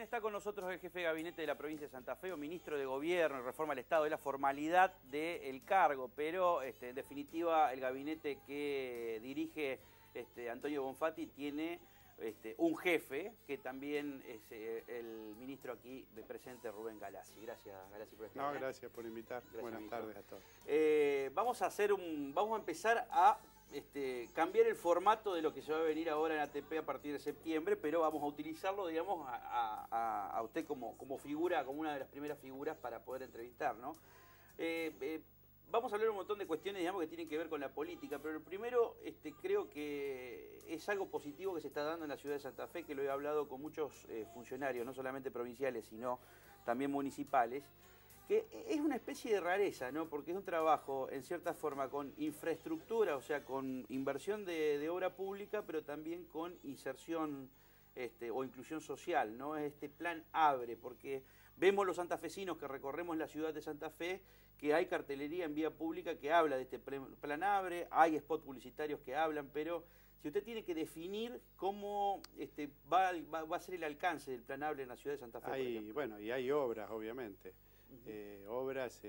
También está con nosotros el jefe de gabinete de la provincia de Santa Fe, o ministro de Gobierno y Reforma al Estado, es la formalidad del cargo, pero en definitiva el gabinete que dirige Antonio Bonfatti tiene un jefe, que también es el ministro aquí presente, Rubén Galassi. Gracias, Galassi, por estar. No, gracias por invitar. Buenas tardes a todos. Vamos a empezar a cambiar el formato de lo que se va a venir ahora en ATP a partir de septiembre, pero vamos a utilizarlo, digamos, a usted como figura, como una de las primeras figuras para poder entrevistar, ¿no? Vamos a hablar un montón de cuestiones, digamos, que tienen que ver con la política, pero lo primero, creo que es algo positivo que se está dando en la ciudad de Santa Fe, que lo he hablado con muchos funcionarios, no solamente provinciales, sino también municipales, que es una especie de rareza, ¿no? Porque es un trabajo, en cierta forma, con infraestructura, o sea, con inversión de obra pública, pero también con inserción o inclusión social, ¿no? Este plan abre, porque vemos los santafesinos que recorremos la ciudad de Santa Fe, que hay cartelería en vía pública que habla de este plan abre, hay spots publicitarios que hablan, pero si usted tiene que definir cómo va a ser el alcance del plan abre en la ciudad de Santa Fe. Bueno, y hay obras, obviamente. Obras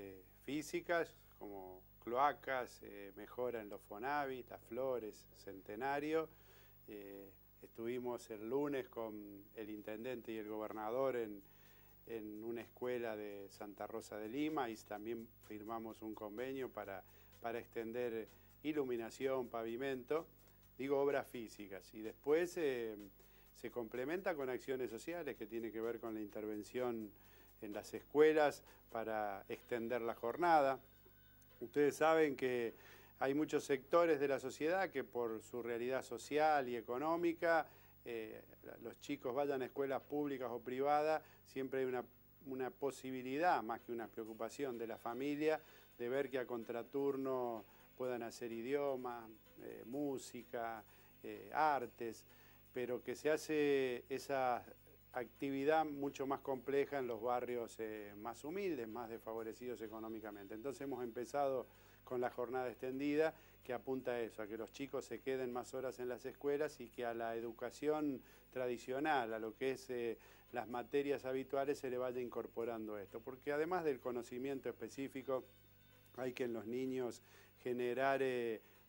físicas como cloacas, mejora en los Fonavit, Las Flores, Centenario. Estuvimos el lunes con el intendente y el gobernador en una escuela de Santa Rosa de Lima y también firmamos un convenio para extender iluminación, pavimento, digo obras físicas. Y después se complementa con acciones sociales que tiene que ver con la intervención en las escuelas para extender la jornada. Ustedes saben que hay muchos sectores de la sociedad que por su realidad social y económica, los chicos vayan a escuelas públicas o privadas, siempre hay una posibilidad, más que una preocupación de la familia, de ver que a contraturno puedan hacer idioma, música, artes, pero que se hace esa actividad mucho más compleja en los barrios más humildes, más desfavorecidos económicamente. Entonces hemos empezado con la jornada extendida que apunta a eso, a que los chicos se queden más horas en las escuelas y que a la educación tradicional, a lo que es las materias habituales, se le vaya incorporando esto. Porque además del conocimiento específico, hay que en los niños generar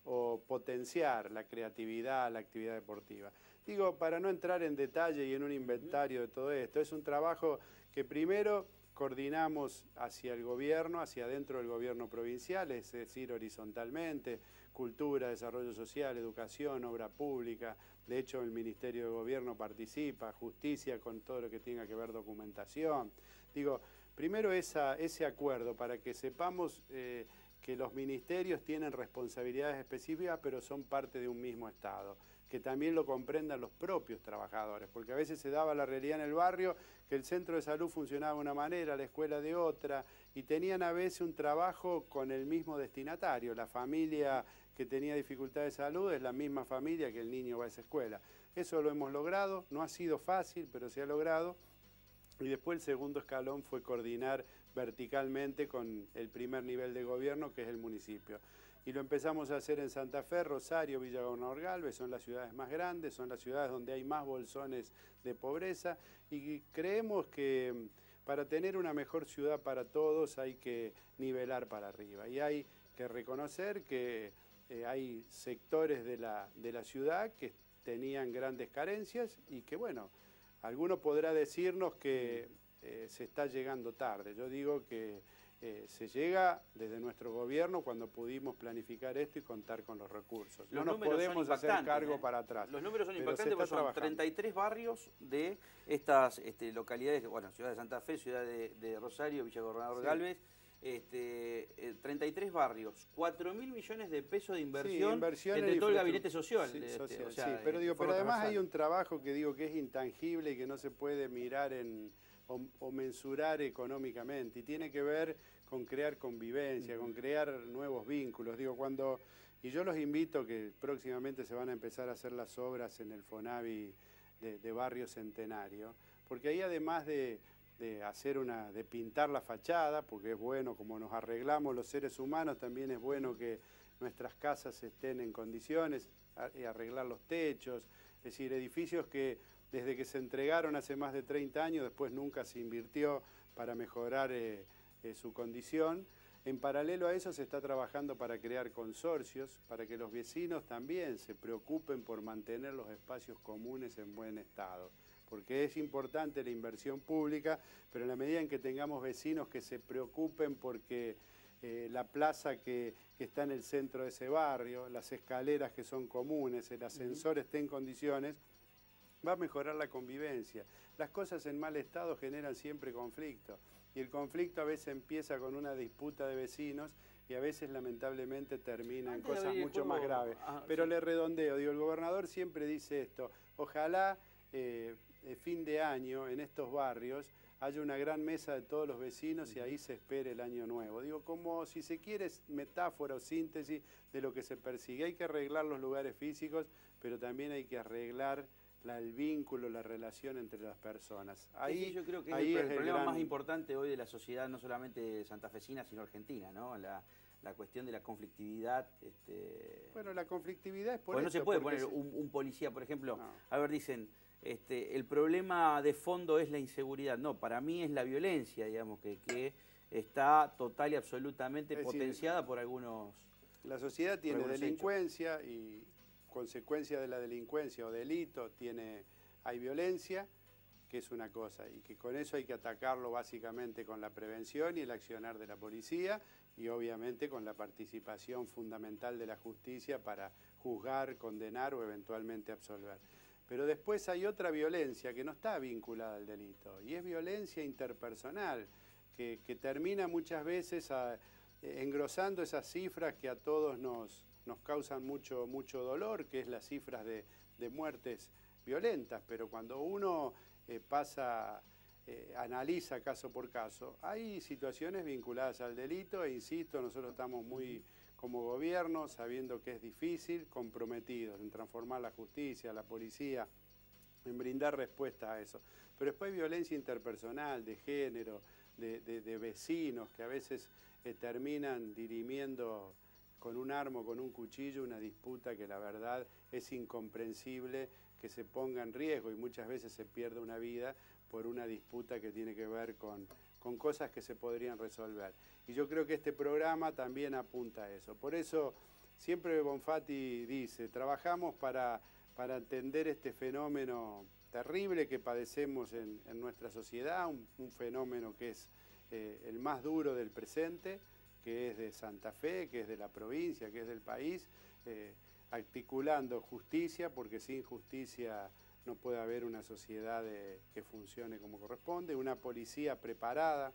o potenciar la creatividad, la actividad deportiva. Digo, para no entrar en detalle y en un inventario de todo esto, es un trabajo que primero coordinamos hacia el gobierno, hacia adentro del gobierno provincial, es decir, horizontalmente, cultura, desarrollo social, educación, obra pública. De hecho, el Ministerio de Gobierno participa, justicia con todo lo que tenga que ver documentación. Digo, primero ese acuerdo para que sepamos que los ministerios tienen responsabilidades específicas, pero son parte de un mismo Estado, que también lo comprendan los propios trabajadores, porque a veces se daba la realidad en el barrio que el centro de salud funcionaba de una manera, la escuela de otra, y tenían a veces un trabajo con el mismo destinatario. La familia que tenía dificultades de salud es la misma familia que el niño va a esa escuela. Eso lo hemos logrado, no ha sido fácil, pero se ha logrado. Y después el segundo escalón fue coordinar verticalmente con el primer nivel de gobierno, que es el municipio. Y lo empezamos a hacer en Santa Fe, Rosario, Villa Gobernador Galvez, son las ciudades más grandes, son las ciudades donde hay más bolsones de pobreza, y creemos que para tener una mejor ciudad para todos hay que nivelar para arriba, y hay que reconocer que hay sectores de la ciudad que tenían grandes carencias y que, bueno, alguno podrá decirnos que se está llegando tarde. Yo digo que se llega desde nuestro gobierno cuando pudimos planificar esto y contar con los recursos. No nos podemos hacer cargo para atrás. Los números son impactantes porque son 33 barrios de estas localidades, bueno, ciudad de Santa Fe, ciudad de Rosario, Villa Gobernador Galvez, 33 barrios, 4.000 millones de pesos de inversión, entre todo el gabinete social. Pero además hay un trabajo que digo que es intangible y que no se puede mirar o mensurar económicamente, y tiene que ver con crear convivencia, con crear nuevos vínculos. Digo, y yo los invito que próximamente se van a empezar a hacer las obras en el Fonavi de Barrio Centenario, porque ahí además de pintar la fachada, porque es bueno como nos arreglamos los seres humanos, también es bueno que nuestras casas estén en condiciones, arreglar los techos, es decir, edificios que desde que se entregaron hace más de 30 años, después nunca se invirtió para mejorar su condición. En paralelo a eso se está trabajando para crear consorcios, para que los vecinos también se preocupen por mantener los espacios comunes en buen estado. Porque es importante la inversión pública, pero en la medida en que tengamos vecinos que se preocupen porque la plaza que está en el centro de ese barrio, las escaleras que son comunes, el ascensor esté en condiciones, va a mejorar la convivencia. Las cosas en mal estado generan siempre conflicto. Y el conflicto a veces empieza con una disputa de vecinos y a veces lamentablemente termina en cosas mucho más graves. Pero sí, le redondeo, digo, el gobernador siempre dice esto, ojalá fin de año en estos barrios haya una gran mesa de todos los vecinos y ahí se espere el año nuevo. Digo, como si se quiere metáfora o síntesis de lo que se persigue. Hay que arreglar los lugares físicos, pero también hay que arreglar el vínculo, la relación entre las personas. Ahí, yo creo que ahí es el problema más importante hoy de la sociedad, no solamente santafesina, sino argentina, ¿no? La cuestión de la conflictividad. Bueno, la conflictividad es por no se puede poner un policía, por ejemplo, no. A ver, dicen, el problema de fondo es la inseguridad. No, para mí es la violencia, digamos, que está total y absolutamente potenciada por algunos. La sociedad tiene delincuencia y consecuencia de la delincuencia o delito hay violencia, que es una cosa, y que con eso hay que atacarlo básicamente con la prevención y el accionar de la policía y obviamente con la participación fundamental de la justicia para juzgar, condenar o eventualmente absolver. Pero después hay otra violencia que no está vinculada al delito y es violencia interpersonal que termina muchas veces engrosando esas cifras que a todos nos causan mucho dolor, que es las cifras de muertes violentas, pero cuando uno analiza caso por caso, hay situaciones vinculadas al delito e insisto, nosotros estamos como gobierno, sabiendo que es difícil, comprometidos en transformar la justicia, la policía, en brindar respuesta a eso. Pero después hay violencia interpersonal, de género, de vecinos que a veces terminan dirimiendo con un arma o con un cuchillo una disputa que la verdad es incomprensible que se ponga en riesgo y muchas veces se pierde una vida por una disputa que tiene que ver con cosas que se podrían resolver. Y yo creo que este programa también apunta a eso. Por eso siempre Bonfatti dice, trabajamos para entender este fenómeno terrible que padecemos en nuestra sociedad, un fenómeno que es el más duro del presente, que es de Santa Fe, que es de la provincia, que es del país, articulando justicia, porque sin justicia no puede haber una sociedad que funcione como corresponde, una policía preparada,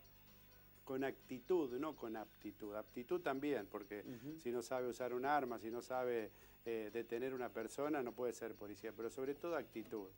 con actitud, no con aptitud. Aptitud también, porque si no sabe usar un arma, si no sabe detener una persona, no puede ser policía, pero sobre todo actitud.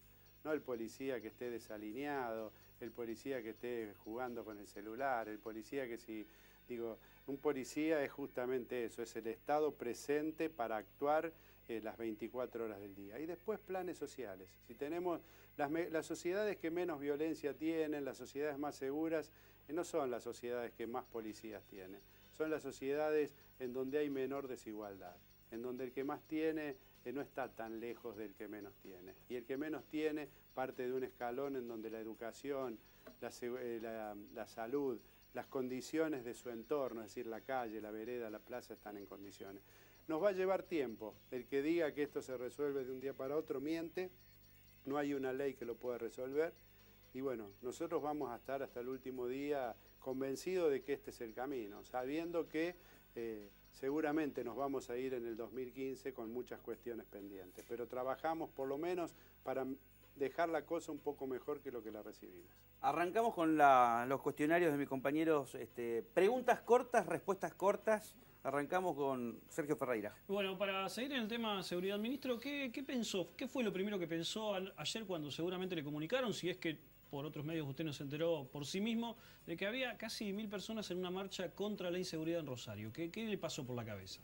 No el policía que esté desalineado, el policía que esté jugando con el celular, el policía que si... Digo, un policía es justamente eso, es el Estado presente para actuar las 24 horas del día. Y después planes sociales. Si tenemos las sociedades que menos violencia tienen, las sociedades más seguras, no son las sociedades que más policías tienen. Son las sociedades en donde hay menor desigualdad, en donde el que más tiene no está tan lejos del que menos tiene. Y el que menos tiene parte de un escalón en donde la educación, la salud, las condiciones de su entorno, es decir, la calle, la vereda, la plaza, están en condiciones. Nos va a llevar tiempo. El que diga que esto se resuelve de un día para otro miente. No hay una ley que lo pueda resolver. Y bueno, nosotros vamos a estar hasta el último día convencidos de que este es el camino, sabiendo que seguramente nos vamos a ir en el 2015 con muchas cuestiones pendientes. Pero trabajamos por lo menos para dejar la cosa un poco mejor que lo que la recibimos. Arrancamos con los cuestionarios de mis compañeros. Preguntas cortas, respuestas cortas. Arrancamos con Sergio Ferreira. Bueno, para seguir en el tema seguridad, ministro, ¿qué pensó? ¿Qué fue lo primero que pensó ayer cuando seguramente le comunicaron, si es que por otros medios usted no se enteró por sí mismo, de que había casi 1000 personas en una marcha contra la inseguridad en Rosario? ¿Qué le pasó por la cabeza?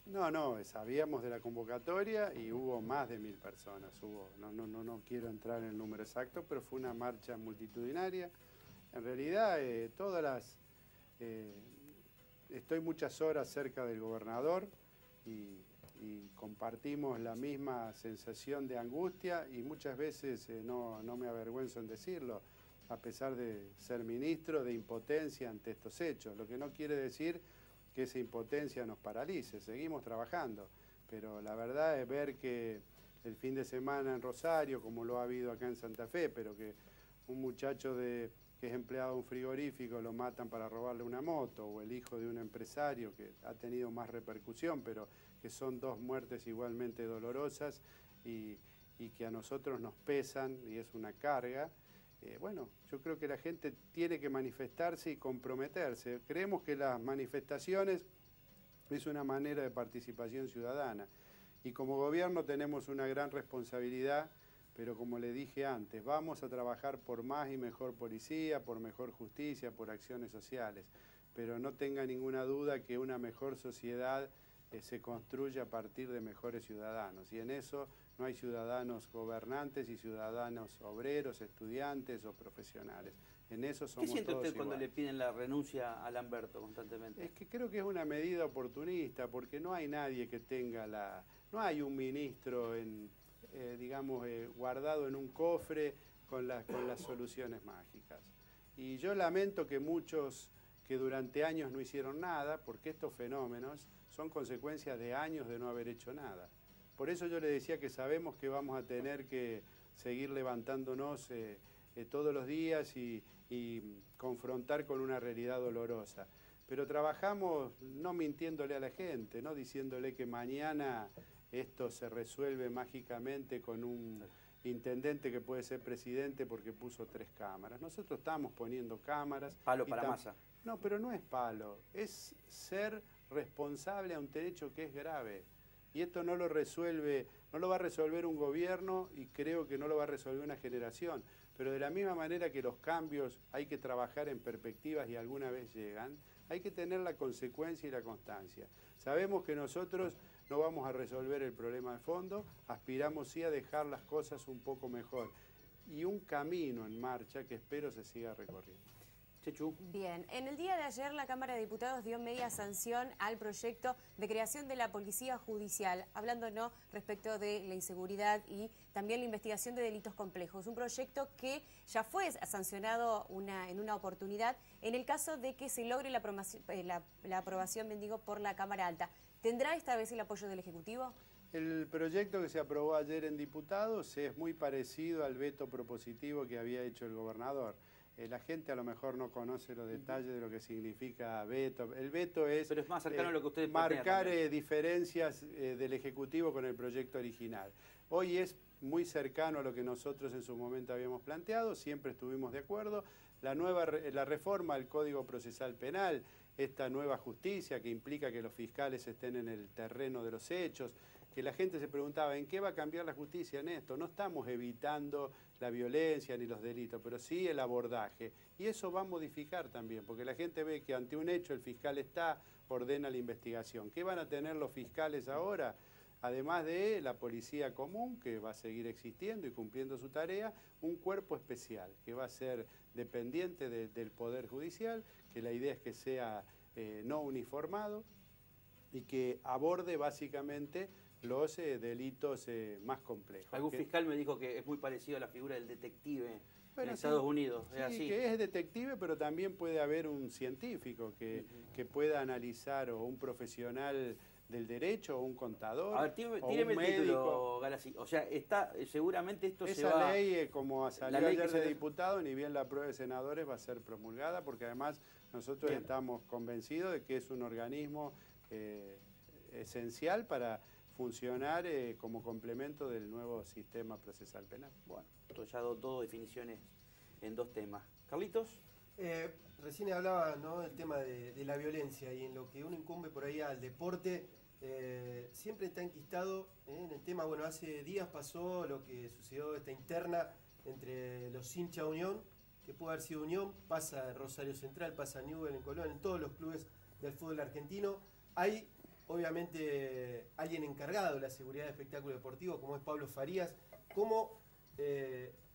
No, sabíamos de la convocatoria y hubo más de 1000 personas. No quiero entrar en el número exacto, pero fue una marcha multitudinaria. En realidad, estoy muchas horas cerca del gobernador y y compartimos la misma sensación de angustia y muchas veces, no me avergüenzo en decirlo, a pesar de ser ministro, de impotencia ante estos hechos. Lo que no quiere decir que esa impotencia nos paralice, seguimos trabajando, pero la verdad es ver que el fin de semana en Rosario, como lo ha habido acá en Santa Fe, pero que un muchacho que es empleado de un frigorífico lo matan para robarle una moto, o el hijo de un empresario que ha tenido más repercusión, pero que son dos muertes igualmente dolorosas y que a nosotros nos pesan y es una carga. Bueno, yo creo que la gente tiene que manifestarse y comprometerse. Creemos que las manifestaciones es una manera de participación ciudadana y como gobierno tenemos una gran responsabilidad, pero como le dije antes, vamos a trabajar por más y mejor policía, por mejor justicia, por acciones sociales, pero no tenga ninguna duda que una mejor sociedad se construye a partir de mejores ciudadanos y en eso no hay ciudadanos gobernantes y ciudadanos obreros, estudiantes o profesionales. En eso somos todos iguales. ¿Qué siente usted cuando le piden la renuncia a Lamberto constantemente? Es que creo que es una medida oportunista porque no hay nadie que tenga no hay un ministro guardado en un cofre con las soluciones mágicas. Y yo lamento que muchos que durante años no hicieron nada, porque estos fenómenos son consecuencias de años de no haber hecho nada. Por eso yo le decía que sabemos que vamos a tener que seguir levantándonos todos los días y confrontar con una realidad dolorosa. Pero trabajamos no mintiéndole a la gente, no diciéndole que mañana esto se resuelve mágicamente con un intendente que puede ser presidente porque puso 3 cámaras. Nosotros estamos poniendo cámaras. Palo para masa. No, pero no es palo, es ser responsable ante un hecho que es grave. Y esto no lo va a resolver un gobierno y creo que no lo va a resolver una generación. Pero de la misma manera que los cambios hay que trabajar en perspectivas y alguna vez llegan, hay que tener la consecuencia y la constancia. Sabemos que nosotros no vamos a resolver el problema de fondo, aspiramos sí a dejar las cosas un poco mejor. Y un camino en marcha que espero se siga recorriendo. Chechu. Bien, en el día de ayer la Cámara de Diputados dio media sanción al proyecto de creación de la Policía Judicial, hablando respecto de la inseguridad y también la investigación de delitos complejos. Un proyecto que ya fue sancionado en una oportunidad en el caso de que se logre la aprobación por la Cámara Alta. ¿Tendrá esta vez el apoyo del Ejecutivo? El proyecto que se aprobó ayer en diputados es muy parecido al veto propositivo que había hecho el gobernador. La gente a lo mejor no conoce los detalles de lo que significa veto. El veto es, pero es más cercano a lo que ustedes marcar diferencias del Ejecutivo con el proyecto original. Hoy es muy cercano a lo que nosotros en su momento habíamos planteado, siempre estuvimos de acuerdo. La reforma al Código Procesal Penal, esta nueva justicia que implica que los fiscales estén en el terreno de los hechos, que la gente se preguntaba, ¿en qué va a cambiar la justicia en esto? No estamos evitando la violencia ni los delitos, pero sí el abordaje. Y eso va a modificar también, porque la gente ve que ante un hecho el fiscal ordena la investigación. ¿Qué van a tener los fiscales ahora? Además de la policía común, que va a seguir existiendo y cumpliendo su tarea, un cuerpo especial, que va a ser dependiente del Poder Judicial, que la idea es que sea no uniformado y que aborde básicamente los delitos más complejos. Algún fiscal me dijo que es muy parecido a la figura del detective en sí, Estados Unidos. Sí, ¿Es así? Que es detective, pero también puede haber un científico que pueda analizar, o un profesional del derecho, o un contador, a ver, tíreme un el título, médico. Galassi. O sea, seguramente esto se Esa va... ley, como salió ayer de diputado, ni bien la apruebe de senadores, va a ser promulgada, porque además nosotros estamos convencidos de que es un organismo esencial para funcionar como complemento del nuevo sistema procesal penal. Bueno, esto ya dos definiciones en 2 temas. Carlitos. Recién hablaba del tema de la violencia y en lo que uno incumbe por ahí al deporte, siempre está enquistado en el tema. Bueno, hace días pasó lo que sucedió, esta interna entre los hinchas de Unión, que puede haber sido Unión, pasa en Rosario Central, pasa en Newell, en Colón, en todos los clubes del fútbol argentino. Hay obviamente alguien encargado de la seguridad del espectáculo deportivo, como es Pablo Farías. ¿Cómo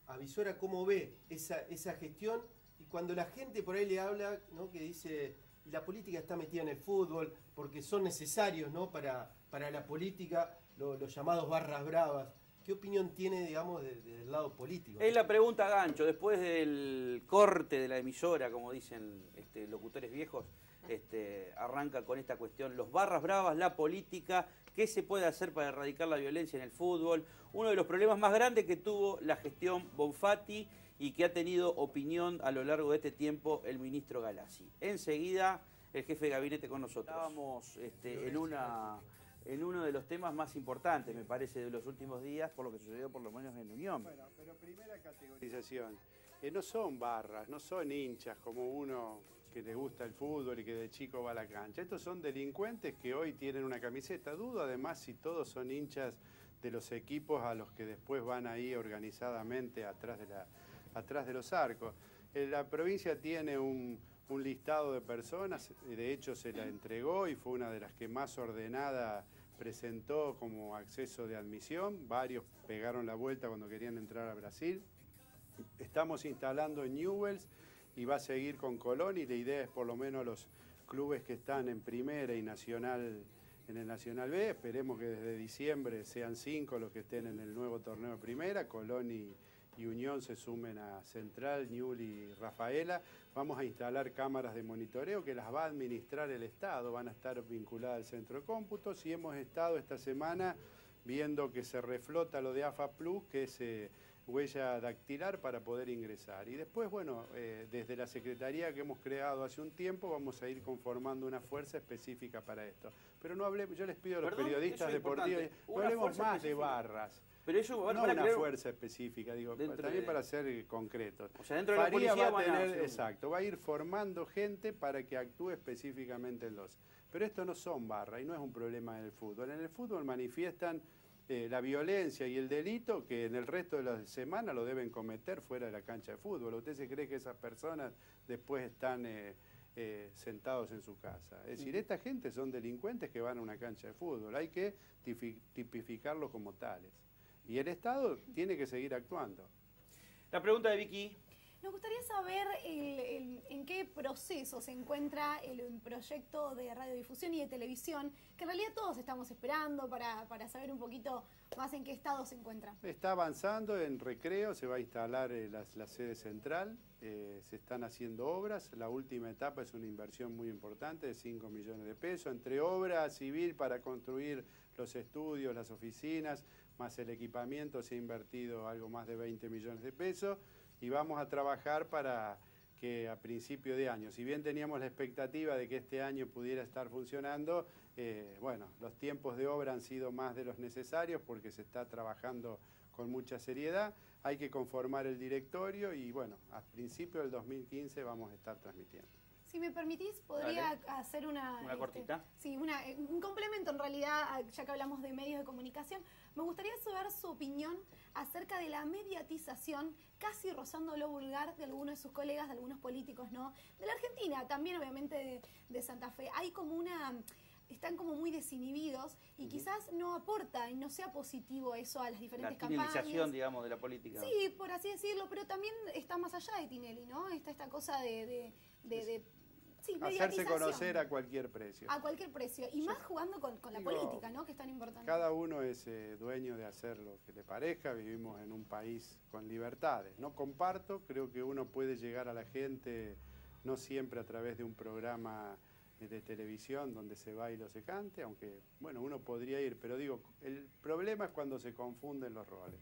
avisora, cómo ve esa gestión? Y cuando la gente por ahí le habla, que dice, y la política está metida en el fútbol porque son necesarios, para para la política, los llamados barras bravas. ¿Qué opinión tiene, digamos, del lado político? Es la pregunta gancho, después del corte de la emisora, como dicen locutores viejos, arranca con esta cuestión, los barras bravas, la política, qué se puede hacer para erradicar la violencia en el fútbol, uno de los problemas más grandes que tuvo la gestión Bonfatti y que ha tenido opinión a lo largo de este tiempo el ministro Galassi. Enseguida, el jefe de gabinete con nosotros. Estábamos en uno de los temas más importantes, me parece, de los últimos días, por lo que sucedió por lo menos en Unión. Bueno, pero primera categorización, no son barras, no son hinchas como uno que le gusta el fútbol y que de chico va a la cancha. Estos son delincuentes que hoy tienen una camiseta. Dudo además si todos son hinchas de los equipos a los que después van ahí organizadamente atrás de los arcos. La provincia tiene un listado de personas, de hecho se la entregó y fue una de las que más ordenada presentó como acceso de admisión. Varios pegaron la vuelta cuando querían entrar a Brasil. Estamos instalando en Newell's y va a seguir con Colón, y la idea es por lo menos los clubes que están en primera y nacional, en el Nacional B, esperemos que desde diciembre sean 5 los que estén en el nuevo torneo de primera, Colón y Unión se sumen a Central, Ñul y Rafaela. Vamos a instalar cámaras de monitoreo que las va a administrar el Estado, van a estar vinculadas al centro de cómputos, y hemos estado esta semana viendo que se reflota lo de AFA Plus, que es huella dactilar para poder ingresar. Y después, bueno, desde la Secretaría que hemos creado hace un tiempo, vamos a ir conformando una fuerza específica para esto. Pero no hablemos, yo les pido a los periodistas deportivos, no hablemos más de barras. Pero eso no una fuerza específica, digo, también para ser concretos. O sea, dentro de la policía va a tener, exacto, va a ir formando gente para que actúe específicamente en los... Pero esto no son barras y no es un problema del fútbol. En el fútbol manifiestan la violencia y el delito que en el resto de la semana lo deben cometer fuera de la cancha de fútbol. ¿Usted se cree que esas personas después están sentados en su casa? Es decir, esta gente son delincuentes que van a una cancha de fútbol. Hay que tipificarlos como tales. Y el Estado tiene que seguir actuando. La pregunta de Vicky. Nos gustaría saber en qué proceso se encuentra el proyecto de radiodifusión y de televisión, que en realidad todos estamos esperando para saber un poquito más en qué estado se encuentra. Está avanzando en Recreo, se va a instalar la sede central, se están haciendo obras. La última etapa es una inversión muy importante de 5 millones de pesos, entre obra civil para construir los estudios, las oficinas, más el equipamiento se ha invertido algo más de 20 millones de pesos. Y vamos a trabajar para que a principio de año, si bien teníamos la expectativa de que este año pudiera estar funcionando, bueno, los tiempos de obra han sido más de los necesarios porque se está trabajando con mucha seriedad. Hay que conformar el directorio y bueno, a principio del 2015 vamos a estar transmitiendo. Si me permitís, podría hacer una cortita. Sí, un complemento en realidad, ya que hablamos de medios de comunicación. Me gustaría saber su opinión acerca de la mediatización, casi rozando lo vulgar, de algunos de sus colegas, de algunos políticos, ¿no? De la Argentina, también obviamente de Santa Fe. Hay como están como muy desinhibidos y quizás no aporta y no sea positivo eso a las diferentes campañas. La tinelización, digamos, de la política. Sí, por así decirlo, pero también está más allá de Tinelli, ¿no? Está esta cosa hacerse conocer a cualquier precio. A cualquier precio. Y más jugando con la política, ¿no? Que es tan importante. Cada uno es dueño de hacer lo que le parezca. Vivimos en un país con libertades. No comparto, creo que uno puede llegar a la gente, no siempre a través de un programa de televisión donde se baile o se cante, aunque, bueno, uno podría ir. Pero digo, el problema es cuando se confunden los roles.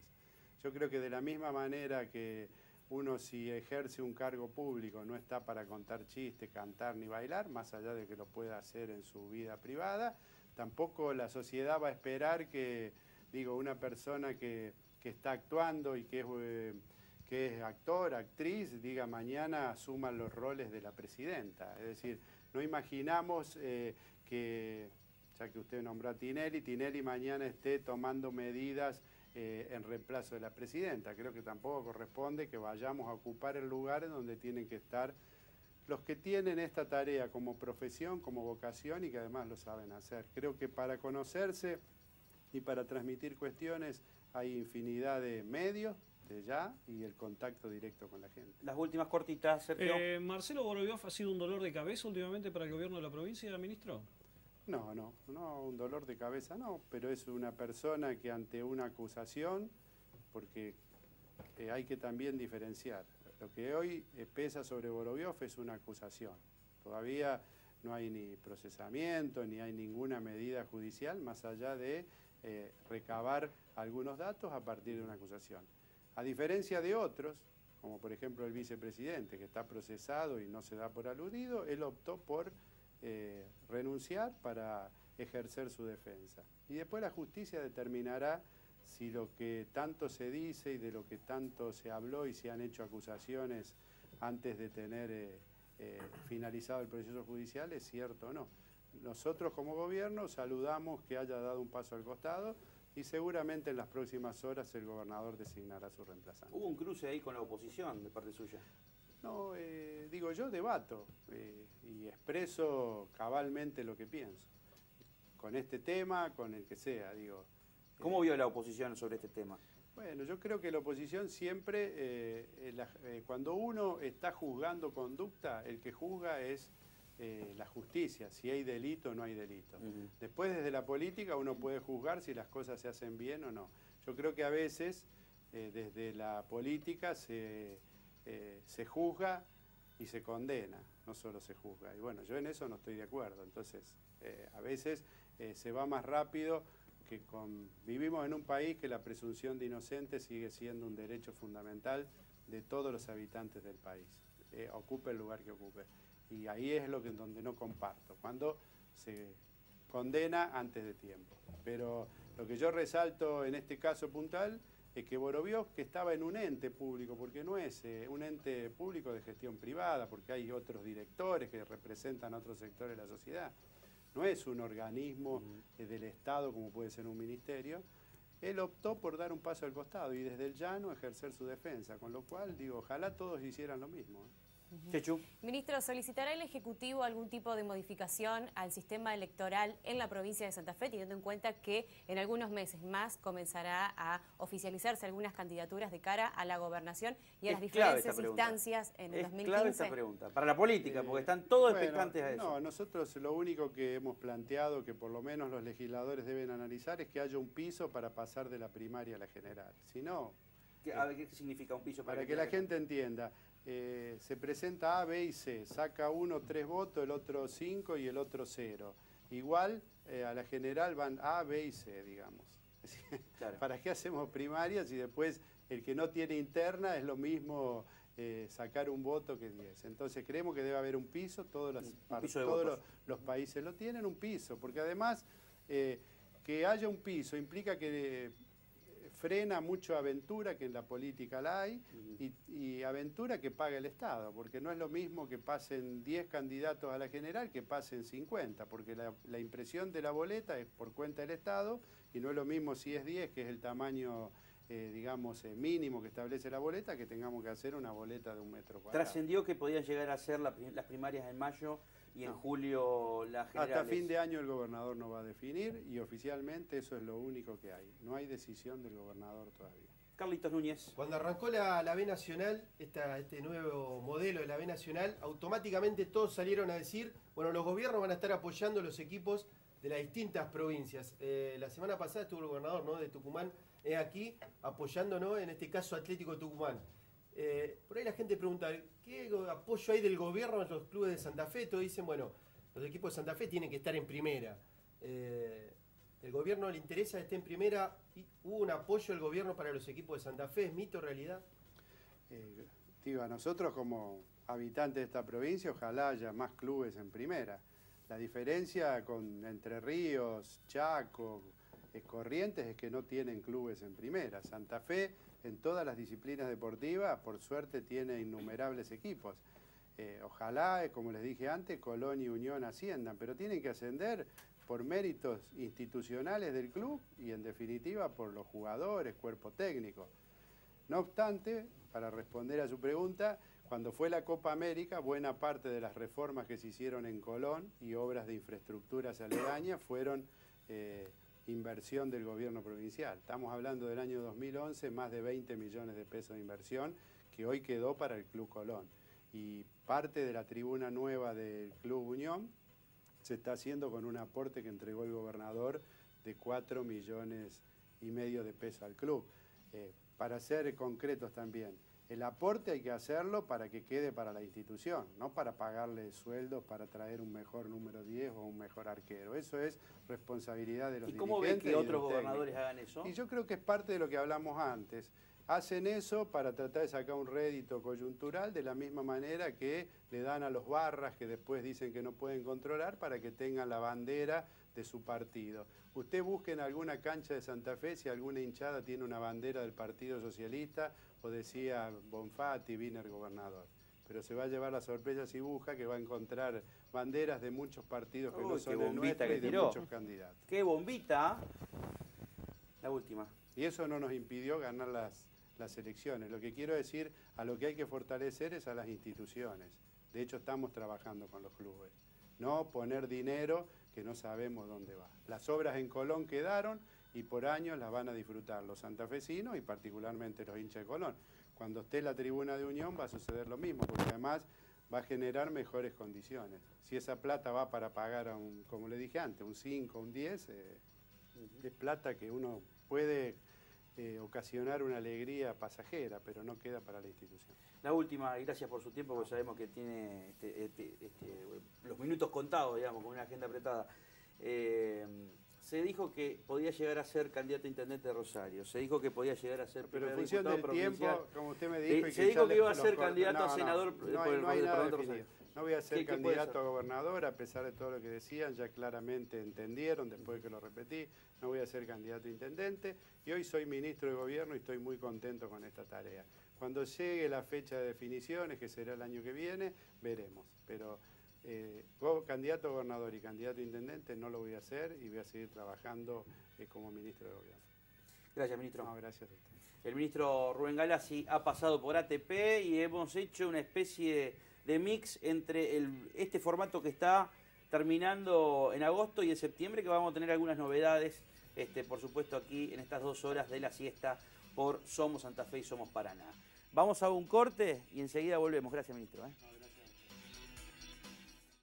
Yo creo que de la misma manera que uno, si ejerce un cargo público, no está para contar chistes, cantar ni bailar, más allá de que lo pueda hacer en su vida privada. Tampoco la sociedad va a esperar que, digo, una persona que está actuando y que es actor, actriz, diga mañana asuman los roles de la presidenta. Es decir, no imaginamos que, ya que usted nombró a Tinelli mañana esté tomando medidas en reemplazo de la presidenta. Creo que tampoco corresponde que vayamos a ocupar el lugar en donde tienen que estar los que tienen esta tarea como profesión, como vocación y que además lo saben hacer. Creo que para conocerse y para transmitir cuestiones hay infinidad de medios de ya y el contacto directo con la gente. Las últimas cortitas, Sergio. ¿Marcelo Borobiov ha sido un dolor de cabeza últimamente para el gobierno de la provincia, ministro? No, un dolor de cabeza no, pero es una persona que ante una acusación, porque hay que también diferenciar. Lo que hoy pesa sobre Vorobiov es una acusación. Todavía no hay ni procesamiento, ni hay ninguna medida judicial, más allá de recabar algunos datos a partir de una acusación. A diferencia de otros, como por ejemplo el vicepresidente, que está procesado y no se da por aludido, él optó por renunciar para ejercer su defensa. Y después la justicia determinará si lo que tanto se dice y de lo que tanto se habló y se han hecho acusaciones antes de tener finalizado el proceso judicial es cierto o no. Nosotros como gobierno saludamos que haya dado un paso al costado y seguramente en las próximas horas el gobernador designará su reemplazante. ¿Hubo un cruce ahí con la oposición de parte suya? No, digo, yo debato y expreso cabalmente lo que pienso. Con este tema, con el que sea, digo. ¿Cómo vio la oposición sobre este tema? Bueno, yo creo que la oposición siempre, cuando uno está juzgando conducta, el que juzga es la justicia, si hay delito o no hay delito. Después, desde la política, uno puede juzgar si las cosas se hacen bien o no. Yo creo que a veces, desde la política, se juzga y se condena, no solo se juzga. Y bueno, yo en eso no estoy de acuerdo. Entonces, a veces se va más rápido que vivimos en un país que la presunción de inocente sigue siendo un derecho fundamental de todos los habitantes del país, ocupe el lugar que ocupe. Y ahí es donde no comparto, cuando se condena antes de tiempo. Pero lo que yo resalto en este caso puntual es que Vorobiov, que estaba en un ente público, porque no es un ente público de gestión privada, porque hay otros directores que representan a otros sectores de la sociedad, no es un organismo del Estado como puede ser un ministerio, él optó por dar un paso al costado y desde el llano ejercer su defensa, con lo cual, digo, ojalá todos hicieran lo mismo. Chechu. Ministro, ¿solicitará el Ejecutivo algún tipo de modificación al sistema electoral en la provincia de Santa Fe, teniendo en cuenta que en algunos meses más comenzará a oficializarse algunas candidaturas de cara a la gobernación y a las diferentes instancias en el 2015? Es clave esta pregunta, para la política, porque están todos expectantes a eso. No, nosotros lo único que hemos planteado, que por lo menos los legisladores deben analizar, es que haya un piso para pasar de la primaria a la general. Si no... A ver, ¿qué significa un piso? Para que la gente entienda. Se presenta A, B y C, saca uno 3 votos, el otro 5 y el otro 0. Igual a la general van A, B y C, digamos. Claro. ¿Para qué hacemos primarias y después el que no tiene interna es lo mismo sacar un voto que 10? Entonces creemos que debe haber un piso, todos los países lo tienen, un piso, porque además que haya un piso implica que... frena mucho aventura, que en la política la hay, y aventura que paga el Estado, porque no es lo mismo que pasen 10 candidatos a la general que pasen 50, porque la impresión de la boleta es por cuenta del Estado, y no es lo mismo si es 10, que es el tamaño, digamos, mínimo que establece la boleta, que tengamos que hacer una boleta de 1 metro cuadrado. Trascendió que podían llegar a ser las primarias en mayo y en julio las generales. Hasta fin de año el gobernador no va a definir y oficialmente eso es lo único que hay. No hay decisión del gobernador todavía. Carlitos Núñez. Cuando arrancó la B Nacional, este nuevo modelo de la B Nacional, automáticamente todos salieron a decir, bueno, los gobiernos van a estar apoyando los equipos de las distintas provincias. La semana pasada estuvo el gobernador, ¿no?, de Tucumán aquí apoyando, ¿no?, en este caso Atlético Tucumán. Por ahí la gente pregunta, ¿qué apoyo hay del gobierno a los clubes de Santa Fe? Todos dicen, bueno, los equipos de Santa Fe tienen que estar en primera. ¿El gobierno le interesa que esté en primera? ¿Hubo un apoyo del gobierno para los equipos de Santa Fe? ¿Es mito o realidad? Digo, a nosotros como habitantes de esta provincia, ojalá haya más clubes en primera. La diferencia con Entre Ríos, Chaco, Corrientes es que no tienen clubes en primera. Santa Fe, en todas las disciplinas deportivas, por suerte tiene innumerables equipos. Ojalá, como les dije antes, Colón y Unión asciendan, pero tienen que ascender por méritos institucionales del club y en definitiva por los jugadores, cuerpo técnico. No obstante, para responder a su pregunta, cuando fue la Copa América, buena parte de las reformas que se hicieron en Colón y obras de infraestructuras aledañas fueron inversión del gobierno provincial. Estamos hablando del año 2011, más de 20 millones de pesos de inversión que hoy quedó para el Club Colón. Y parte de la tribuna nueva del Club Unión se está haciendo con un aporte que entregó el gobernador de 4,5 millones de pesos al club. Para ser concretos también, el aporte hay que hacerlo para que quede para la institución, no para pagarle sueldos para traer un mejor número 10 o un mejor arquero. Eso es responsabilidad de los dirigentes. ¿Y cómo ven que otros técnicos. gobernadores hagan eso? Y yo creo que es parte de lo que hablamos antes. Hacen eso para tratar de sacar un rédito coyuntural de la misma manera que le dan a los barras que después dicen que no pueden controlar para que tengan la bandera de su partido. Usted busque en alguna cancha de Santa Fe si alguna hinchada tiene una bandera del Partido Socialista o decía Bonfatti, Wiener gobernador. Pero se va a llevar la sorpresa si busca que va a encontrar banderas de muchos partidos que no son el nuestro y de muchos candidatos. ¡Qué bombita! La última. Y eso no nos impidió ganar las elecciones. Lo que quiero decir, a lo que hay que fortalecer es a las instituciones. De hecho, estamos trabajando con los clubes. No poner dinero que no sabemos dónde va. Las obras en Colón quedaron y por años las van a disfrutar los santafesinos y particularmente los hinchas de Colón. Cuando esté la tribuna de Unión va a suceder lo mismo, porque además va a generar mejores condiciones. Si esa plata va para pagar a un, como le dije antes, un 5, un 10, es plata que uno puede ocasionar una alegría pasajera, pero no queda para la institución. La última, y gracias por su tiempo, porque sabemos que tiene los minutos contados, digamos, con una agenda apretada. Se dijo que podía llegar a ser candidato a intendente de Rosario, se dijo que podía llegar a ser pero primer en función diputado del provincial. tiempo, como usted me dijo, y se dijo que iba a ser los candidato a senador por el Departamento de Rosario. No voy a ser ¿Qué puede candidato ser? a gobernador, a pesar de todo lo que decían, ya claramente entendieron, después que lo repetí, no voy a ser candidato a intendente, y hoy soy ministro de gobierno y estoy muy contento con esta tarea. Cuando llegue la fecha de definiciones, que será el año que viene, veremos, pero candidato a gobernador y candidato a intendente no lo voy a hacer y voy a seguir trabajando como ministro de gobierno. Gracias, ministro. No, gracias a usted. El ministro Rubén Galassi ha pasado por ATP y hemos hecho una especie de mix entre este formato que está terminando en agosto y en septiembre, que vamos a tener algunas novedades, por supuesto, aquí en estas 2 horas de la siesta por Somos Santa Fe y Somos Paraná. Vamos a un corte y enseguida volvemos. Gracias, ministro. No, gracias.